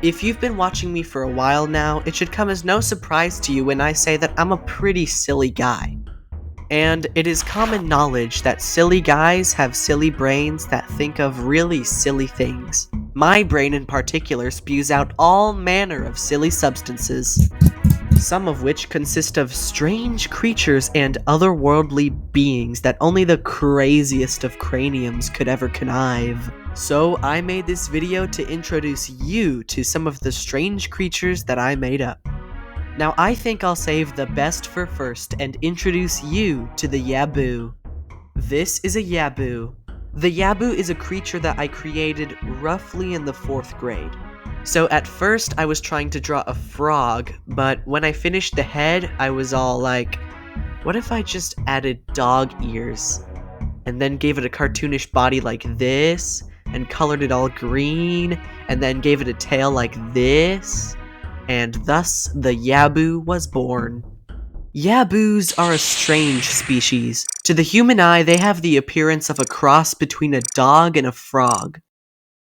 If you've been watching me for a while now, it should come as no surprise to you when I say that I'm a pretty silly guy. And it is common knowledge that silly guys have silly brains that think of really silly things. My brain in particular spews out all manner of silly substances, some of which consist of strange creatures and otherworldly beings that only the craziest of craniums could ever connive. So I made this video to introduce you to some of the strange creatures that I made up. Now I think I'll save the best for first and introduce you to the Yaboo. This is a Yaboo. The Yaboo is a creature that I created roughly in the 4th grade. So at first I was trying to draw a frog, but when I finished the head, I was all like, what if I just added dog ears? And then gave it a cartoonish body like this, and colored it all green, and then gave it a tail like this, and thus the Yaboo was born. Yaboos are a strange species. To the human eye, they have the appearance of a cross between a dog and a frog,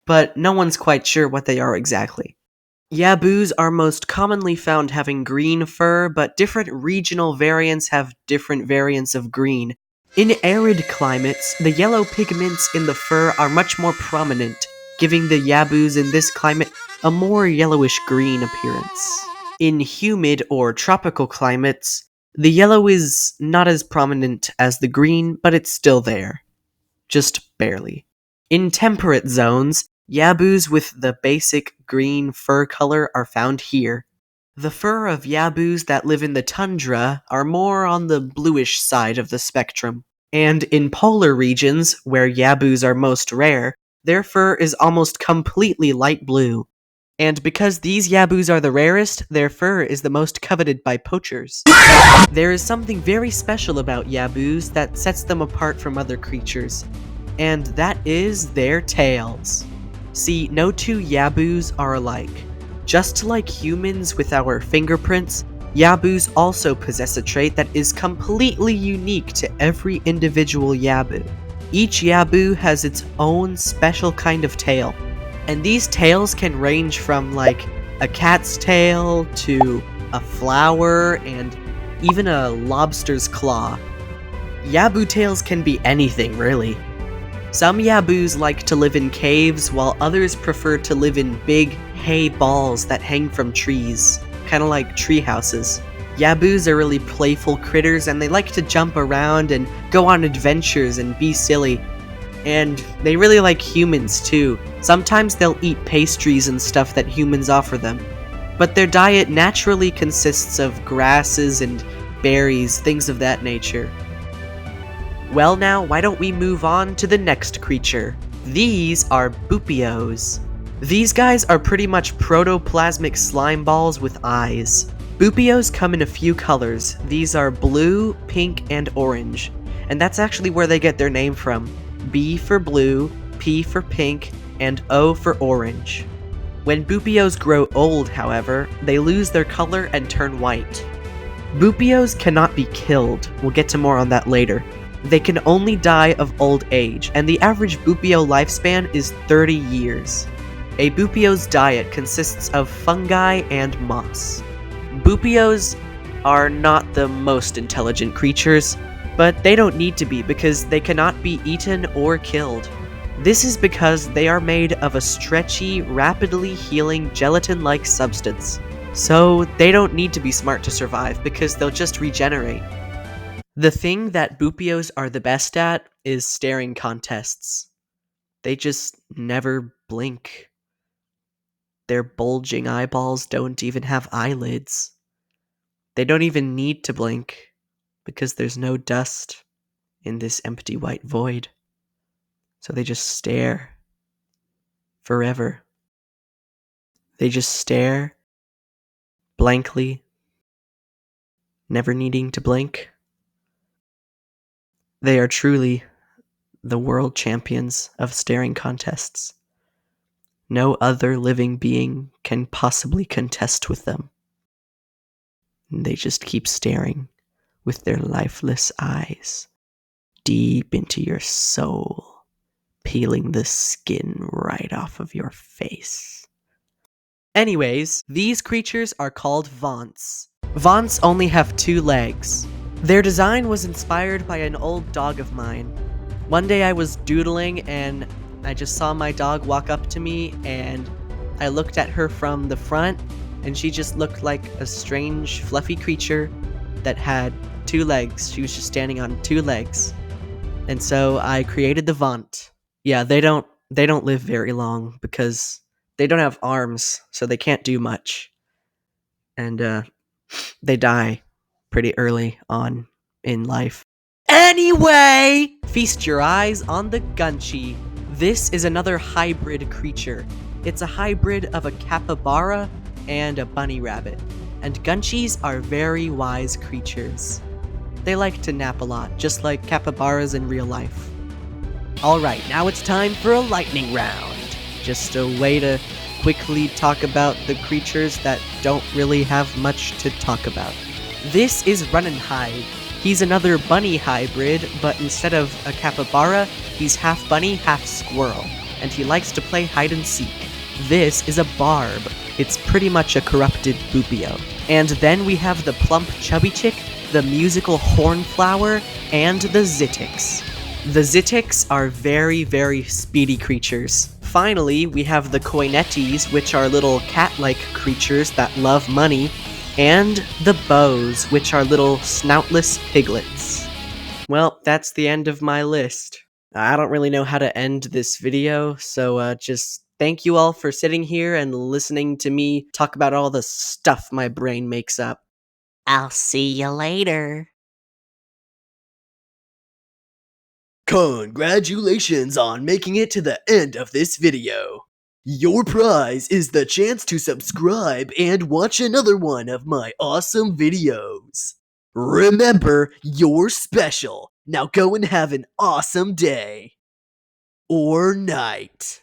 but no one's quite sure what they are exactly. Yaboos are most commonly found having green fur, but different regional variants have different variants of green. In arid climates, the yellow pigments in the fur are much more prominent, giving the Yaboos in this climate a more yellowish-green appearance. In humid or tropical climates, the yellow is not as prominent as the green, but it's still there. Just barely. In temperate zones, Yaboos with the basic green fur color are found here. The fur of Yaboos that live in the tundra are more on the bluish side of the spectrum. And in polar regions, where Yaboos are most rare, their fur is almost completely light blue. And because these Yaboos are the rarest, their fur is the most coveted by poachers. There is something very special about Yaboos that sets them apart from other creatures, and that is their tails. See, no two Yaboos are alike. Just like humans with our fingerprints, Yaboos also possess a trait that is completely unique to every individual Yaboo. Each Yaboo has its own special kind of tail, and these tails can range from like a cat's tail to a flower and even a lobster's claw. Yaboo tails can be anything, really. Some Yaboos like to live in caves, while others prefer to live in big hay balls that hang from trees, kinda like tree houses. Yaboos are really playful critters, and they like to jump around and go on adventures and be silly. And they really like humans too. Sometimes they'll eat pastries and stuff that humans offer them. But their diet naturally consists of grasses and berries, things of that nature. Well now, why don't we move on to the next creature? These are Boopeos. These guys are pretty much protoplasmic slime balls with eyes. Boopeos come in a few colors. These are blue, pink, and orange. And that's actually where they get their name from. B for blue, P for pink, and O for orange. When Boopeos grow old, however, they lose their color and turn white. Boopeos cannot be killed. We'll get to more on that later. They can only die of old age, and the average Boopeo lifespan is 30 years. A Boopeo's diet consists of fungi and moss. Boopeos are not the most intelligent creatures, but they don't need to be because they cannot be eaten or killed. This is because they are made of a stretchy, rapidly healing gelatin-like substance. So they don't need to be smart to survive because they'll just regenerate. The thing that Boopeos are the best at is staring contests. They just never blink. Their bulging eyeballs don't even have eyelids. They don't even need to blink because there's no dust in this empty white void. So they just stare forever. They just stare blankly, never needing to blink. They are truly the world champions of staring contests. No other living being can possibly contest with them. They just keep staring with their lifeless eyes deep into your soul, peeling the skin right off of your face. Anyways, these creatures are called Vonts. Vonts only have 2 legs. Their design was inspired by an old dog of mine. One day I was doodling and I just saw my dog walk up to me, and I looked at her from the front, and she just looked like a strange, fluffy creature that had 2 legs. She was just standing on 2 legs. And so I created the Vont. Yeah, they don't live very long because they don't have arms, so they can't do much. And they die pretty early on in life. Anyway, feast your eyes on the Gunchie. This is another hybrid creature. It's a hybrid of a capybara and a bunny rabbit. And Gunchies are very wise creatures. They like to nap a lot, just like capybaras in real life. Alright, now it's time for a lightning round. Just a way to quickly talk about the creatures that don't really have much to talk about. This is Run and Hide. He's another bunny hybrid, but instead of a capybara, he's half bunny, half squirrel, and he likes to play hide and seek. This is a barb. It's pretty much a corrupted Boopeo. And then we have the plump chubby chick, the musical hornflower, and the Zitics. The Zitics are very, very speedy creatures. Finally, we have the Coinettes, which are little cat-like creatures that love money, and the Bows, which are little snoutless piglets. Well, that's the end of my list. I don't really know how to end this video, so just thank you all for sitting here and listening to me talk about all the stuff my brain makes up. I'll see you later. Congratulations on making it to the end of this video. Your prize is the chance to subscribe and watch another one of my awesome videos. Remember, you're special. Now go and have an awesome day. Or night.